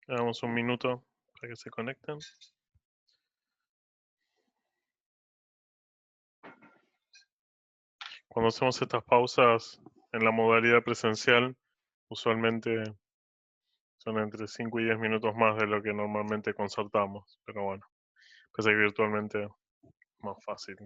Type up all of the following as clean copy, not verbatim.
Damos un minuto para que se conecten. Cuando hacemos estas pausas en la modalidad presencial, usualmente son entre 5 y 10 minutos más de lo que normalmente concertamos. Pero bueno, pasa que virtualmente es más fácil.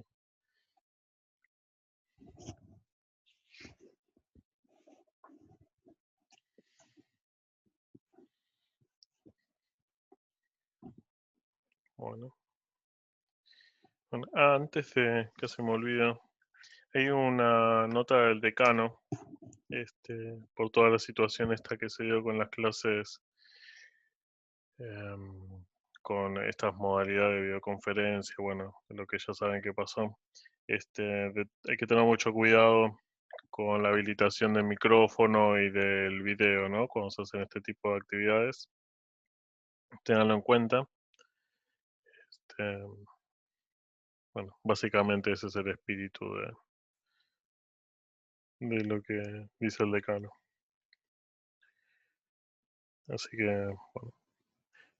Bueno, antes de que se me olvide, hay una nota del decano por toda la situación esta que se dio con las clases, em, con estas modalidades de videoconferencia, bueno, lo que ya saben que pasó. Hay que tener mucho cuidado con la habilitación del micrófono y del video, ¿no? Cuando se hacen este tipo de actividades. Ténganlo en cuenta. Este, bueno, básicamente ese es el espíritu de lo que dice el decano. Así que, bueno,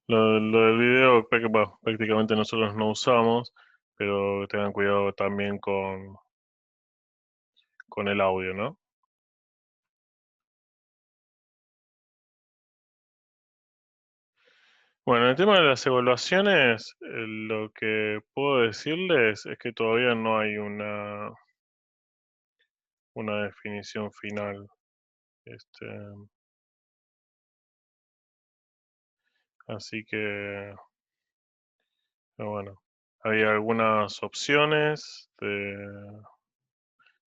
lo del video prácticamente nosotros no usamos, pero tengan cuidado también con el audio, ¿no? Bueno, el tema de las evaluaciones, lo que puedo decirles es que todavía no hay una definición final. Este, Así que, bueno, hay algunas opciones,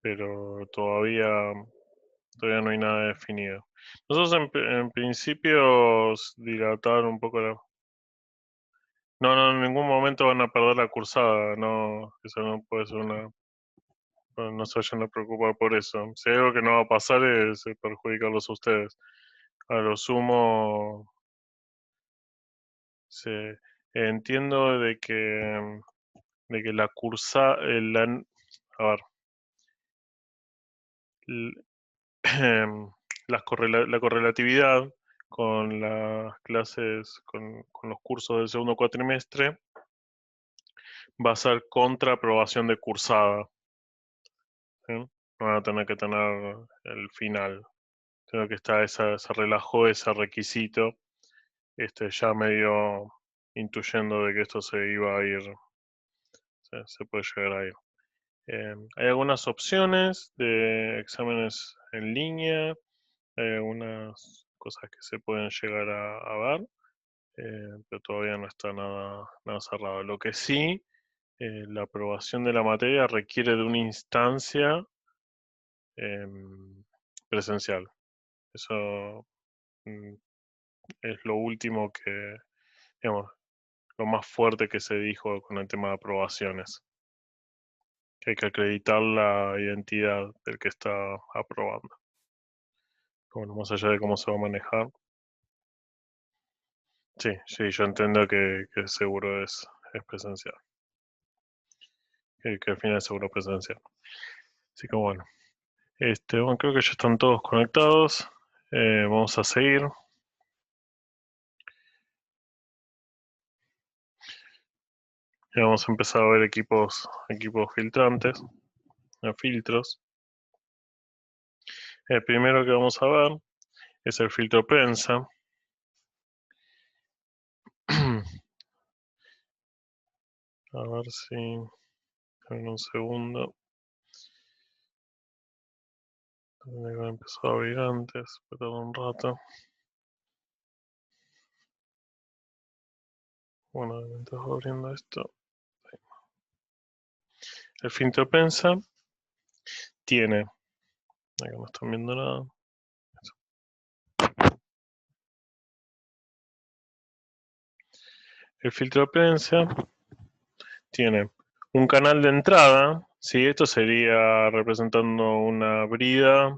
pero todavía no hay nada definido. Nosotros en principio dilatar un poco la... No, no, en ningún momento van a perder la cursada, no, eso no puede ser una... No se vayan a preocupar por eso. Si hay algo que no va a pasar es perjudicarlos a ustedes. A lo sumo, entiendo de que la cursa, a ver, l- la correlatividad con las clases, con los cursos del segundo cuatrimestre, va a ser contra aprobación de cursada. ¿Sí? No van a tener que tener el final. Creo que se relajó ese requisito, ya medio intuyendo de que esto se iba a ir, se puede llegar a ir. Hay algunas opciones de exámenes en línea, hay algunas cosas que se pueden llegar a ver, pero todavía no está nada cerrado. Lo que sí, la aprobación de la materia requiere de una instancia em, presencial. Eso mm, es lo último digamos, lo más fuerte que se dijo con el tema de aprobaciones. Que hay que acreditar la identidad del que está aprobando. Bueno, más allá de cómo se va a manejar. Sí, sí, yo entiendo que seguro es presencial. Que al final es seguro presencial. Así que bueno. Bueno, creo que ya están todos conectados. Vamos a seguir. Y vamos a empezar a ver equipos filtrantes, filtros. El primero que vamos a ver es el filtro prensa. A ver si... En un segundo. Tendría que haber empezado a abrir antes, pero un rato. Bueno, mientras voy abriendo esto. El filtro prensa tiene... Acá no están viendo nada. El filtro prensa tiene un canal de entrada. Sí, esto sería representando una brida.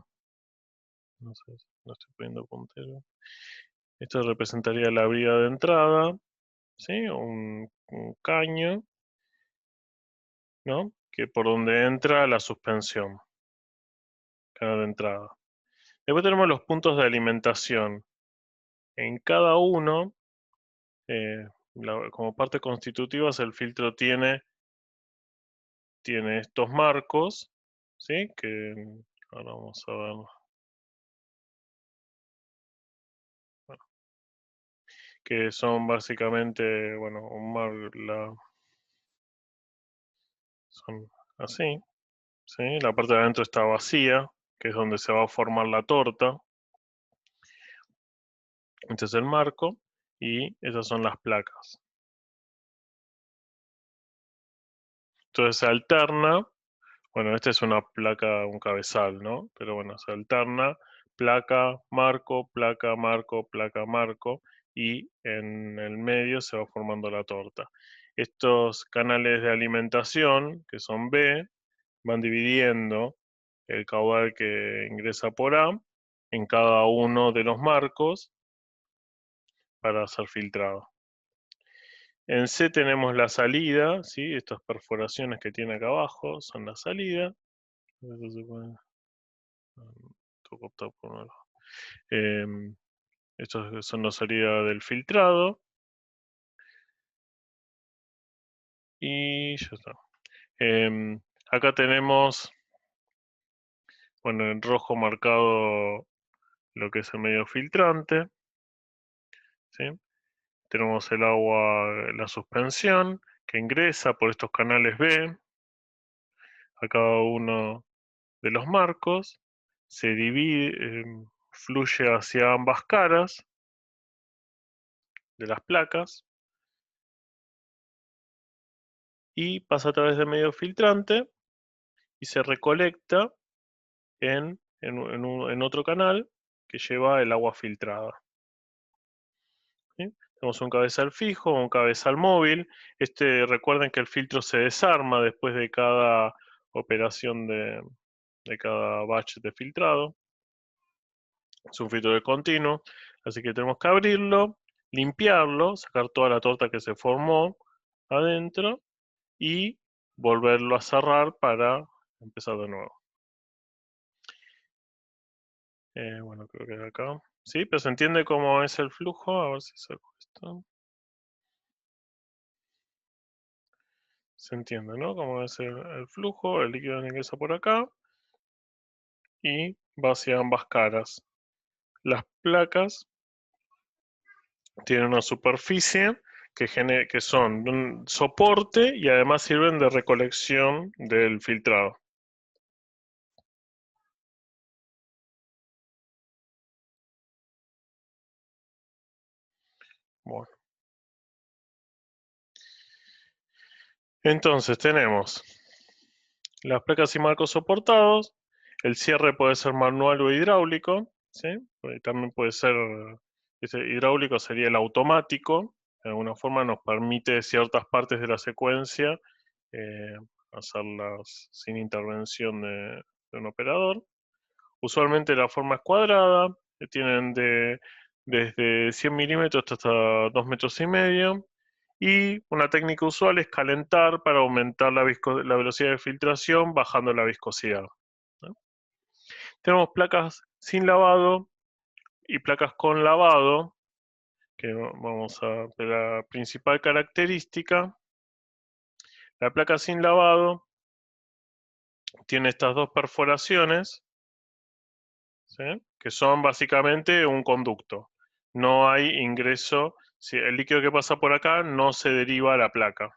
No sé, no estoy poniendo puntero. Esto representaría la brida de entrada, ¿sí? Un caño, ¿no? Que por donde entra la suspensión, canal de entrada. Después tenemos los puntos de alimentación. En cada uno, como parte constitutivas, el filtro tiene estos marcos, ¿sí? Que ahora vamos a ver. Bueno, que son básicamente, bueno, son así, ¿sí? La parte de adentro está vacía, que es donde se va a formar la torta. Este es el marco y esas son las placas. Entonces se alterna, bueno, esta es una placa, un cabezal, ¿no? Pero bueno, se alterna placa, marco, placa, marco, placa, marco, y en el medio se va formando la torta. Estos canales de alimentación, que son B, van dividiendo el caudal que ingresa por A en cada uno de los marcos para ser filtrado. En C tenemos la salida, ¿sí? Estas perforaciones que tiene acá abajo son la salida. Eso se puede- estos son la salida del filtrado. Y ya está. Acá tenemos, bueno, en rojo marcado lo que es el medio filtrante, ¿sí? Tenemos el agua, la suspensión, que ingresa por estos canales B a cada uno de los marcos, se divide, fluye hacia ambas caras de las placas y pasa a través del medio filtrante y se recolecta en otro canal que lleva el agua filtrada, ¿sí? Tenemos un cabezal fijo, un cabezal móvil. Recuerden que el filtro se desarma después de cada operación de cada batch de filtrado. Es un filtro de continuo, así que tenemos que abrirlo, limpiarlo, sacar toda la torta que se formó adentro y volverlo a cerrar para empezar de nuevo. Bueno, creo que de acá. Sí, pero se entiende cómo es el flujo. A ver si saco esto. Se entiende, ¿no? Cómo es el flujo, el líquido ingresa por acá y va hacia ambas caras. Las placas tienen una superficie que son un soporte y además sirven de recolección del filtrado. Bueno, entonces tenemos las placas y marcos soportados. El cierre puede ser manual o hidráulico, ¿sí? También puede ser, ese hidráulico sería el automático. De alguna forma nos permite ciertas partes de la secuencia eh, hacerlas sin intervención de un operador. Usualmente la forma es cuadrada, tienen desde 100 milímetros hasta 2,5 metros. Y una técnica usual es calentar para aumentar la velocidad de filtración bajando la viscosidad, ¿no? Tenemos placas sin lavado y placas con lavado, que vamos a ver la principal característica. La placa sin lavado tiene estas dos perforaciones, ¿sí? Que son básicamente un conducto. No hay ingreso, si el líquido que pasa por acá no se deriva a la placa.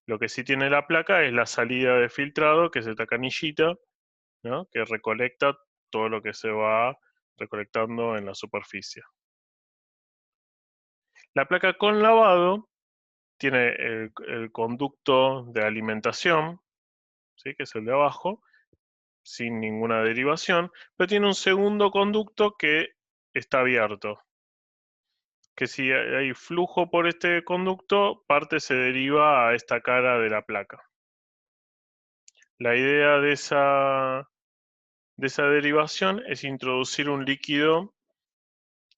Lo que sí tiene la placa es la salida de filtrado, que es esta canillita, ¿no? Que recolecta todo lo que se va recolectando en la superficie. La placa con lavado tiene el conducto de alimentación, ¿sí? Que es el de abajo, sin ninguna derivación, pero tiene un segundo conducto que está abierto, que si hay flujo por este conducto, parte se deriva a esta cara de la placa. La idea de esa derivación es introducir un líquido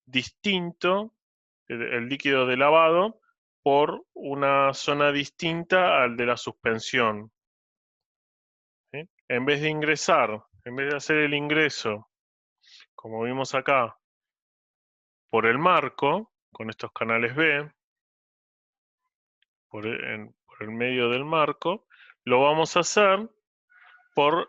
distinto, el líquido de lavado, por una zona distinta al de la suspensión, ¿sí? En vez de ingresar, en vez de hacer el ingreso, como vimos acá, por el marco, con estos canales B, por el medio del marco, lo vamos a hacer por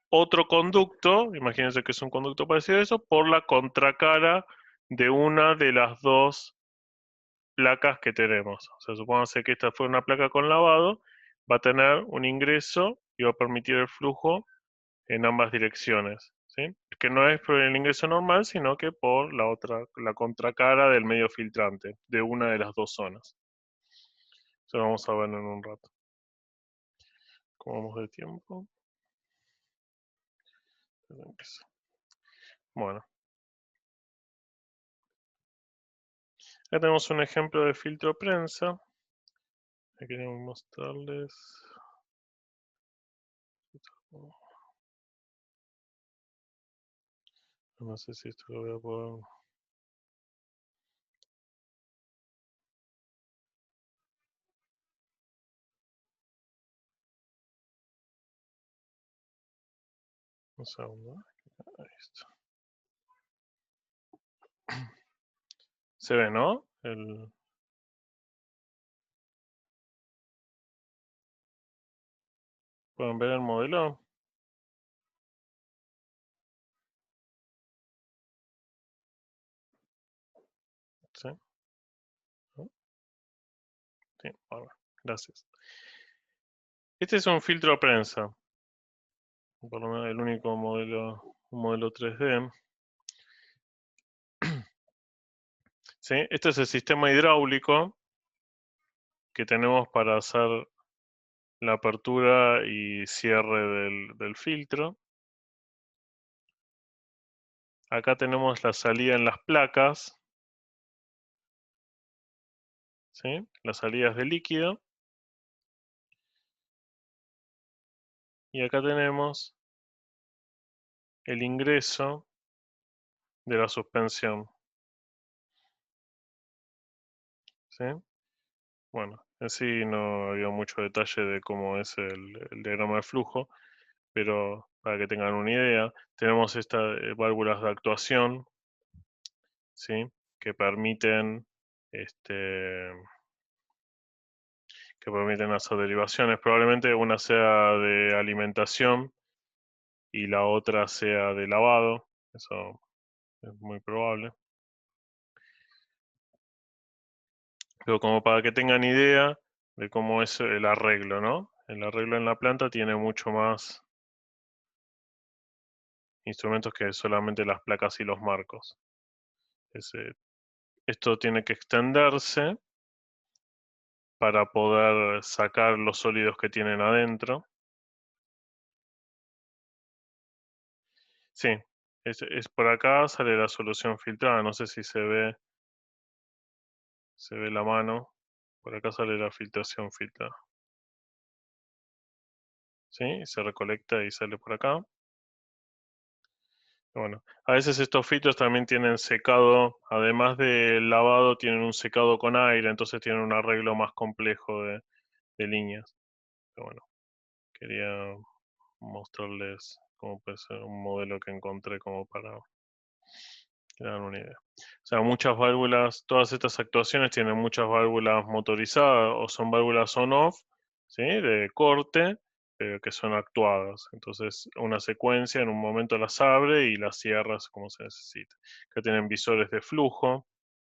otro conducto, imagínense que es un conducto parecido a eso, por la contracara de una de las dos placas que tenemos. O sea, supóngase que esta fue una placa con lavado, va a tener un ingreso y va a permitir el flujo en ambas direcciones, ¿sí? Que no es por el ingreso normal, sino que por la contracara del medio filtrante, de una de las dos zonas. Eso lo vamos a ver en un rato. ¿Cómo vamos de tiempo? Bueno. Acá tenemos un ejemplo de filtro prensa. Aquí queremos mostrarles. No sé si esto lo voy a poder. Un segundo. Ahí está. Se ve, ¿no? ¿Pueden ver el modelo? Sí. Sí, bueno, gracias. Este es un filtro prensa. Por lo menos el único modelo, un modelo 3D. ¿Sí? Este es el sistema hidráulico que tenemos para hacer la apertura y cierre del filtro. Acá tenemos la salida en las placas, ¿sí? Las salidas de líquido. Y acá tenemos el ingreso de la suspensión, ¿sí? Bueno, en sí no había mucho detalle de cómo es el diagrama de flujo, pero para que tengan una idea, tenemos estas válvulas de actuación, ¿sí? Que permiten, este, que permiten hacer derivaciones. Probablemente una sea de alimentación y la otra sea de lavado. Eso es muy probable. Pero como para que tengan idea de cómo es el arreglo, ¿no? El arreglo en la planta tiene mucho más instrumentos que solamente las placas y los marcos. Esto tiene que extenderse para poder sacar los sólidos que tienen adentro. Sí, es por acá sale la solución filtrada, no sé si se ve la mano. Por acá sale la filtración filtrada. ¿Sí? Se recolecta y sale por acá. Bueno, a veces estos filtros también tienen secado, además del lavado, tienen un secado con aire, entonces tienen un arreglo más complejo de líneas. Pero bueno, quería mostrarles cómo puede ser un modelo que encontré como para que hagan una idea. O sea, muchas válvulas, todas estas actuaciones tienen muchas válvulas motorizadas o son válvulas on-off, ¿sí? De corte, pero que son actuadas. Entonces, una secuencia en un momento las abre y las cierras como se necesita. Acá tienen visores de flujo,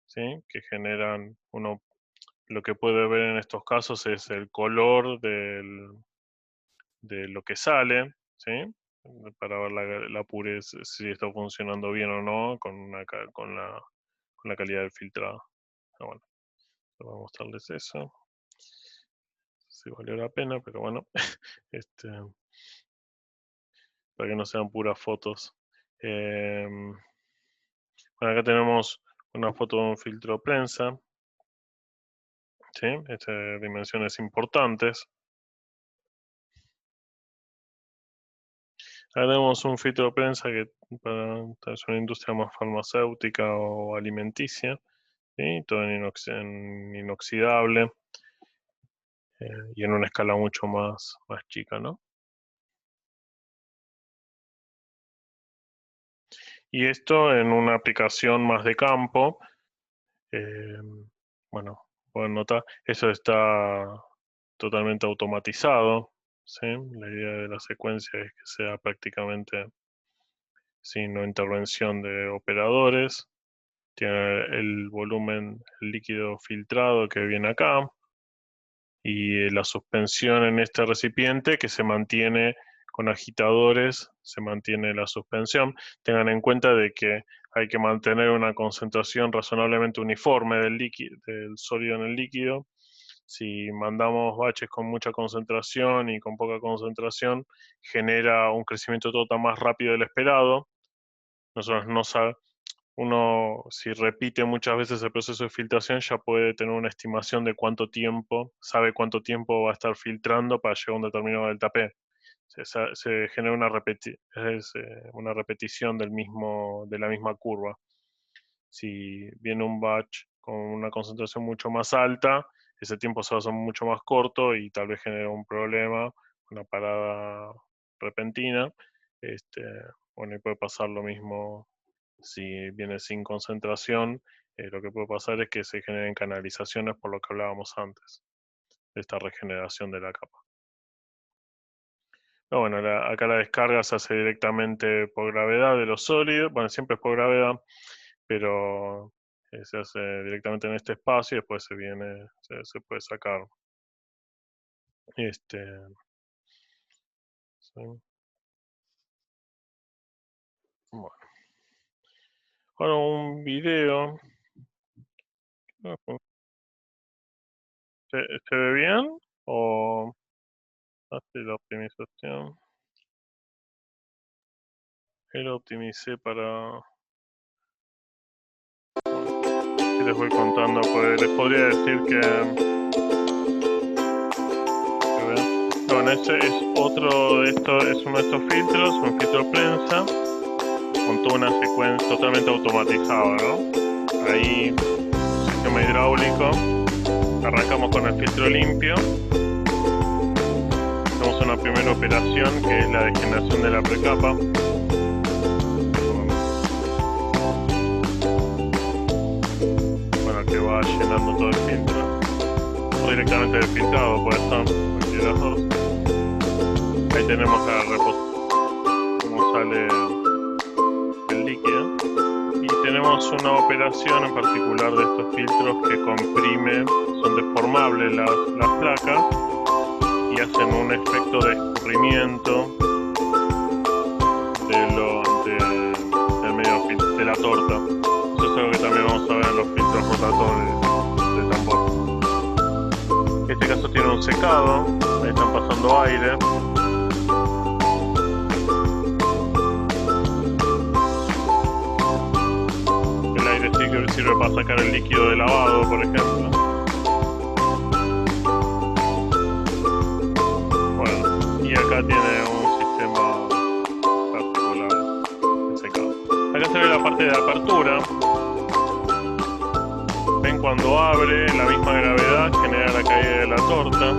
¿sí? Que generan lo que puede ver en estos casos es el color de lo que sale, ¿sí? Para ver la pureza, si está funcionando bien o no con la calidad del filtrado. Ah, bueno, voy a mostrarles eso. Si valió la pena, pero bueno, este, para que no sean puras fotos. Bueno, acá tenemos una foto de un filtro prensa, ¿sí? Dimensiones importantes. Acá tenemos un filtro prensa que es una industria más farmacéutica o alimenticia, ¿sí? Todo en inoxidable y en una escala mucho más chica, ¿no? Y esto en una aplicación más de campo, bueno, pueden notar, eso está totalmente automatizado, ¿sí? La idea de la secuencia es que sea prácticamente sin intervención de operadores. Tiene el volumen líquido filtrado que viene acá y la suspensión en este recipiente que se mantiene con agitadores, se mantiene la suspensión. Tengan en cuenta de que hay que mantener una concentración razonablemente uniforme del líquido, del sólido en el líquido. Si mandamos baches con mucha concentración y con poca concentración, genera un crecimiento total más rápido del esperado. Nosotros no sabemos, uno, si repite muchas veces el proceso de filtración, ya puede tener una estimación de cuánto tiempo, sabe cuánto tiempo va a estar filtrando para llegar a un determinado delta P. Se genera una repetición de la misma curva. Si viene un batch con una concentración mucho más alta, ese tiempo se va a hacer mucho más corto y tal vez genere un problema, una parada repentina. Este, bueno, y puede pasar lo mismo si viene sin concentración. Lo que puede pasar es que se generen canalizaciones por lo que hablábamos antes, de esta regeneración de la capa. Pero bueno, acá la descarga se hace directamente por gravedad de los sólidos. Bueno, siempre es por gravedad, pero se hace directamente en este espacio y después se puede sacar. Este, sí. Bueno, ahora un video. ¿Se ve bien? ¿O hace la optimización? Ahí lo optimicé para... Y les voy contando, pues les podría decir bueno, este es otro de estos, es uno de estos filtros, un filtro prensa, con toda una secuencia totalmente automatizada, ¿no? Ahí, sistema hidráulico, arrancamos con el filtro limpio, hacemos una primera operación que es la degeneración de la precapa. Bueno, que va llenando todo el filtro, o directamente del filtrado, puede ser cualquiera de las dos. Ahí tenemos la reposición, cómo sale el líquido. Y tenemos una operación en particular de estos filtros que comprime, son deformables las placas y hacen un efecto de escurrimiento del medio de la torta. Eso es algo que también vamos a ver en los filtros rotatorios de tambor. En este caso tiene un secado, ahí están pasando aire. El aire sí que sirve para sacar el líquido de lavado, por ejemplo. Bueno, y acá tiene un sistema particular de secado. Acá se ve la parte de apertura. Ven cuando abre, la misma gravedad genera la caída de la torta.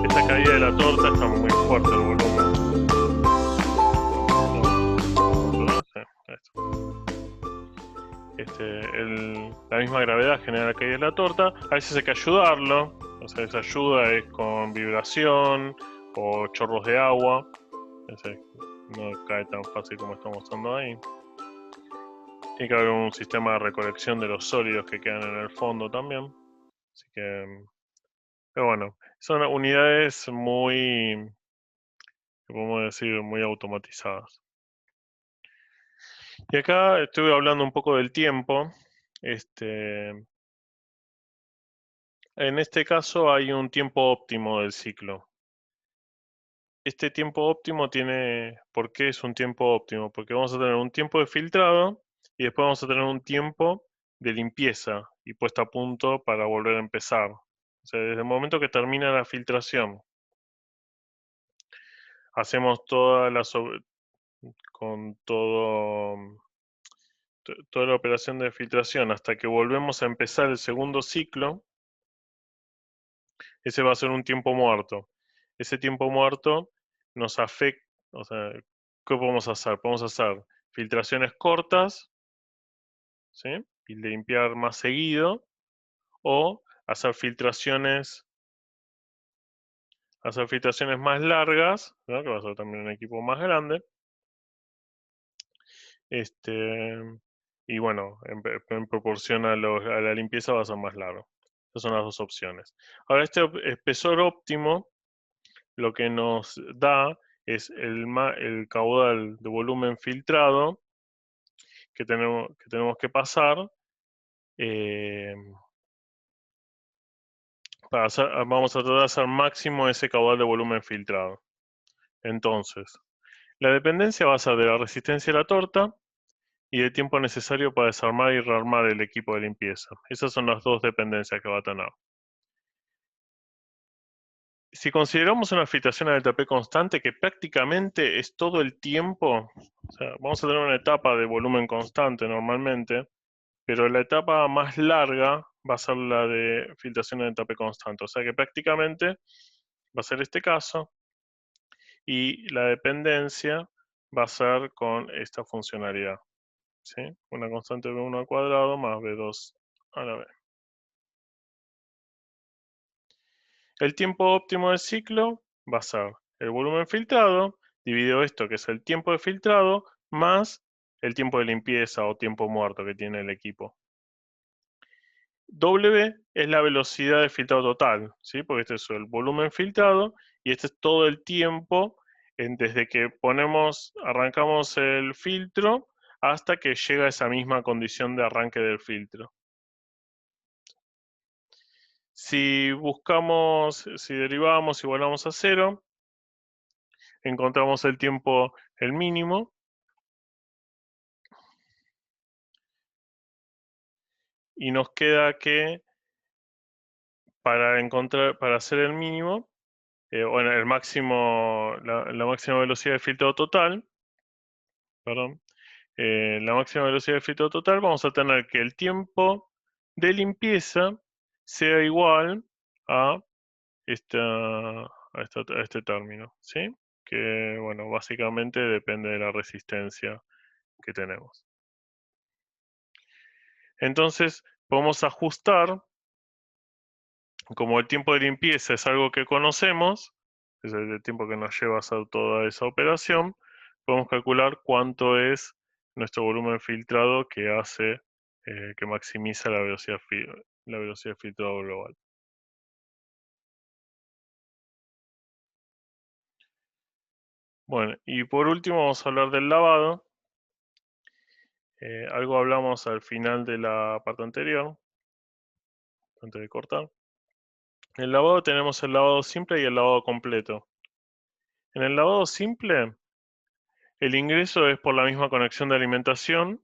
Esa caída de la torta está muy fuerte el volumen. La misma gravedad genera la caída de la torta. A veces hay que ayudarlo. O sea, esa ayuda es con vibración o chorros de agua. No cae tan fácil como estamos mostrando ahí. Tiene que haber un sistema de recolección de los sólidos que quedan en el fondo también. Así que, pero bueno, son unidades muy, podemos decir, muy automatizadas. Y acá estuve hablando un poco del tiempo. En este caso hay un tiempo óptimo del ciclo. Este tiempo óptimo tiene... ¿Por qué es un tiempo óptimo? Porque vamos a tener un tiempo de filtrado y después vamos a tener un tiempo de limpieza y puesta a punto para volver a empezar. O sea, desde el momento que termina la filtración, hacemos con toda la operación de filtración hasta que volvemos a empezar el segundo ciclo. Ese va a ser un tiempo muerto. Ese tiempo muerto nos afecta, o sea, ¿qué podemos hacer? Podemos hacer filtraciones cortas, ¿sí? Y limpiar más seguido, o hacer filtraciones más largas, ¿no? Que va a ser también un equipo más grande. Y bueno, en proporción a la limpieza va a ser más largo. Esas son las dos opciones. Ahora, este espesor óptimo lo que nos da es el caudal de volumen filtrado que tenemos que pasar. eh, Vamos a tratar de hacer máximo ese caudal de volumen filtrado. Entonces, la dependencia va a ser de la resistencia de la torta y el tiempo necesario para desarmar y rearmar el equipo de limpieza. Esas son las dos dependencias que va a tener. Si consideramos una filtración del TP constante, que prácticamente es todo el tiempo, o sea, vamos a tener una etapa de volumen constante normalmente, pero la etapa más larga va a ser la de filtración del TP constante. O sea que prácticamente va a ser este caso y la dependencia va a ser con esta funcionalidad, ¿sí? Una constante B1 al cuadrado más B2 a la B. El tiempo óptimo del ciclo va a ser el volumen filtrado, dividido esto que es el tiempo de filtrado, más el tiempo de limpieza o tiempo muerto que tiene el equipo. W es la velocidad de filtrado total, ¿sí? Porque este es el volumen filtrado y este es todo el tiempo desde que arrancamos el filtro hasta que llega a esa misma condición de arranque del filtro. Si derivamos y volvamos a cero, encontramos el tiempo, el mínimo, y nos queda que para hacer el mínimo, bueno, la máxima velocidad de filtrado total, perdón, la máxima velocidad de filtrado total, vamos a tener que el tiempo de limpieza sea igual a, a este término, ¿sí? Que, bueno, básicamente depende de la resistencia que tenemos. Entonces, podemos ajustar, como el tiempo de limpieza es algo que conocemos, es el tiempo que nos lleva a hacer toda esa operación, podemos calcular cuánto es nuestro volumen filtrado que maximiza la velocidad de filtrado global. Bueno, y por último vamos a hablar del lavado. Algo hablamos al final de la parte anterior, antes de cortar. En el lavado tenemos el lavado simple y el lavado completo. En el lavado simple, el ingreso es por la misma conexión de alimentación,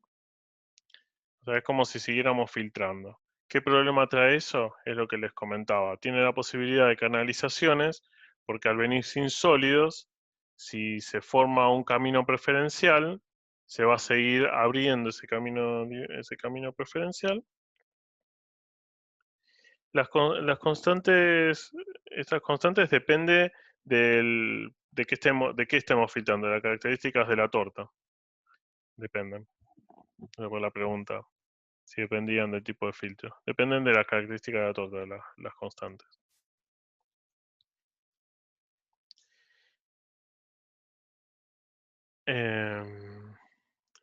o sea, es como si siguiéramos filtrando. ¿Qué problema trae eso? Es lo que les comentaba. Tiene la posibilidad de canalizaciones, porque al venir sin sólidos, si se forma un camino preferencial, se va a seguir abriendo ese camino preferencial. Las constantes, estas constantes depende de qué estemos filtrando, de las características de la torta. Dependen. Por la pregunta, si dependían del tipo de filtro. Dependen de las características de la torta, de las constantes.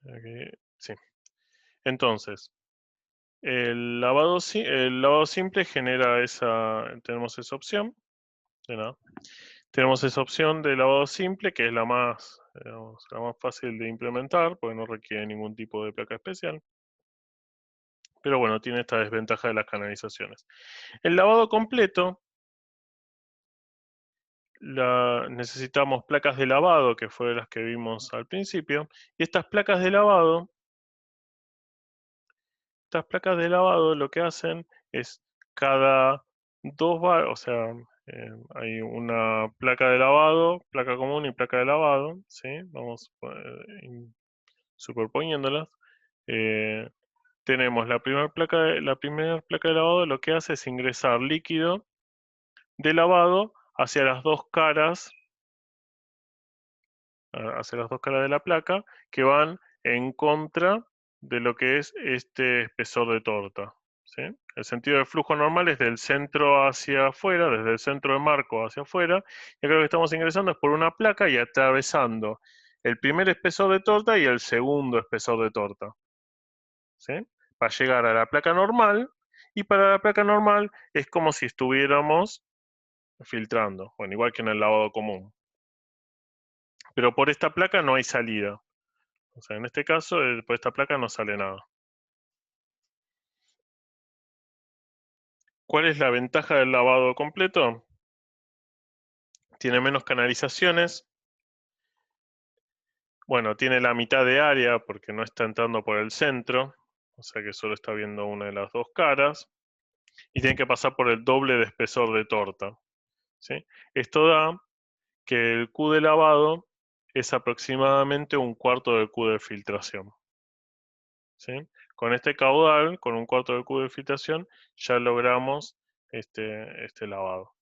Aquí, sí. Entonces, el lavado simple genera tenemos esa opción, de nada. Tenemos esa opción de lavado simple, que es digamos, la más fácil de implementar, porque no requiere ningún tipo de placa especial. Pero bueno, tiene esta desventaja de las canalizaciones. El lavado completo, necesitamos placas de lavado, que fue las que vimos al principio, y estas placas de lavado lo que hacen es cada dos bar, o sea, hay una placa de lavado, placa común y placa de lavado, ¿sí? Vamos superponiéndolas. Eh, Tenemos la primera placa de lavado, lo que hace es ingresar líquido de lavado hacia las dos caras de la placa, que van en contra de lo que es este espesor de torta, ¿sí? El sentido de flujo normal es del centro hacia afuera, desde el centro de marco hacia afuera, y acá lo que estamos ingresando es por una placa y atravesando el primer espesor de torta y el segundo espesor de torta, ¿sí? Para llegar a la placa normal, y para la placa normal es como si estuviéramos filtrando, bueno, igual que en el lavado común. Pero por esta placa no hay salida. O sea, en este caso, por esta placa no sale nada. ¿Cuál es la ventaja del lavado completo? Tiene menos canalizaciones. Bueno, tiene la mitad de área porque no está entrando por el centro. O sea que solo está viendo una de las dos caras. Y tiene que pasar por el doble de espesor de torta, ¿sí? Esto da que el Q de lavado es aproximadamente un cuarto del Q de filtración, ¿sí? Con este caudal, con un cuarto del Q de filtración, ya logramos este lavado.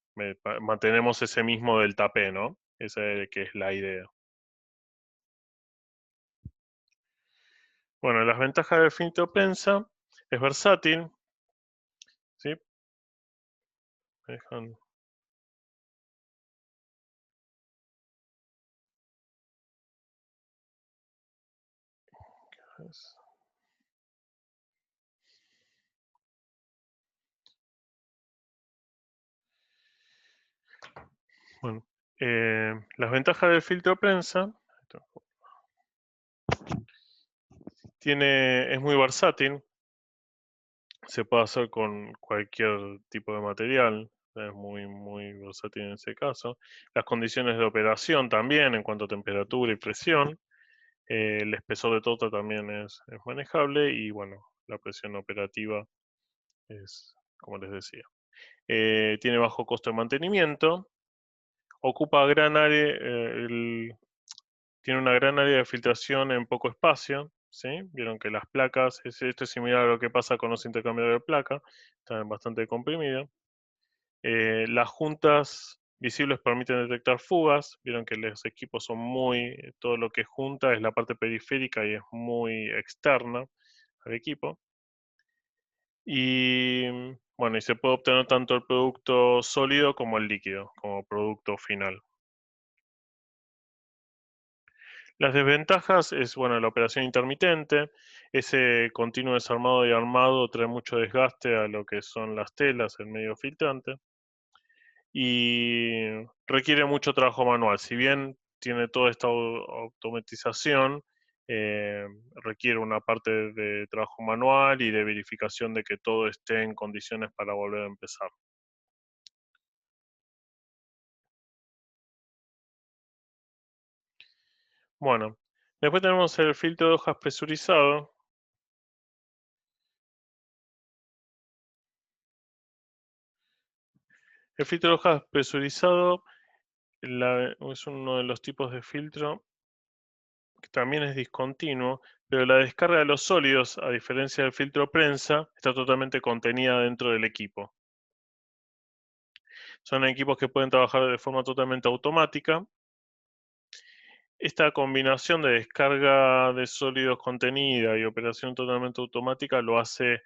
Mantenemos ese mismo delta P, ¿no? Esa es que es la idea. Bueno, las ventajas del filtro prensa es versátil, ¿sí? Dejan- Bueno, las ventajas del filtro prensa es muy versátil, se puede hacer con cualquier tipo de material, es muy versátil en ese caso. Las condiciones de operación también, en cuanto a temperatura y presión. El espesor de torta también es manejable y bueno, la presión operativa es, como les decía. Tiene bajo costo de mantenimiento, ocupa gran área, tiene una gran área de filtración en poco espacio, ¿sí? Vieron que las placas, esto es similar a lo que pasa con los intercambiadores de placa, están bastante comprimidas. Las juntas visibles permiten detectar fugas, vieron que los equipos son todo lo que es junta es la parte periférica y es muy externa al equipo. Y bueno, y se puede obtener tanto el producto sólido como el líquido, como producto final. Las desventajas es, bueno, la operación intermitente, ese continuo desarmado y armado trae mucho desgaste a lo que son las telas, el medio filtrante, y requiere mucho trabajo manual. Si bien tiene toda esta automatización, eh, requiere una parte de trabajo manual y de verificación de que todo esté en condiciones para volver a empezar. Bueno, después tenemos el filtro de hojas presurizado. El filtro de hojas presurizado es uno de los tipos de filtro que también es discontinuo, pero la descarga de los sólidos, a diferencia del filtro prensa, está totalmente contenida dentro del equipo. Son equipos que pueden trabajar de forma totalmente automática. Esta combinación de descarga de sólidos contenida y operación totalmente automática lo hace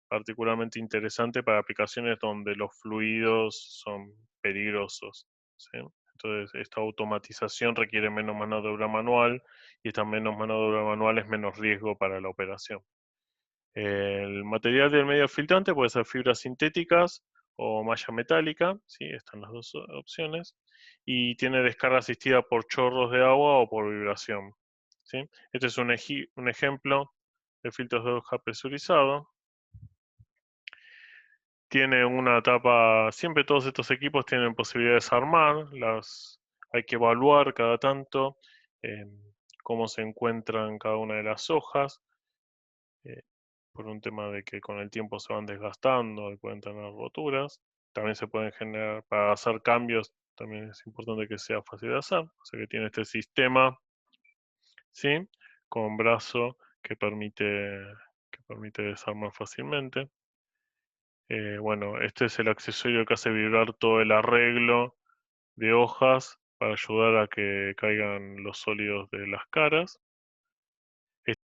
particularmente interesante para aplicaciones donde los fluidos son peligrosos, ¿sí? Entonces, esta automatización requiere menos mano de obra manual y esta menos mano de obra manual es menos riesgo para la operación. El material del medio filtrante puede ser fibras sintéticas o malla metálica, ¿sí? Están las dos opciones. Y tiene descarga asistida por chorros de agua o por vibración, ¿sí? Este es un ejemplo de filtros de hoja presurizado. Tiene una tapa, siempre todos estos equipos tienen posibilidad de desarmar, hay que evaluar cada tanto eh, cómo se encuentran cada una de las hojas. eh, por un tema de que con el tiempo se van desgastando y pueden tener roturas. También se pueden generar, para hacer cambios, también es importante que sea fácil de hacer. O sea que tiene este sistema, ¿sí? Con brazo que permite desarmar fácilmente. Bueno, este es el accesorio que hace vibrar todo el arreglo de hojas para ayudar a que caigan los sólidos de las caras.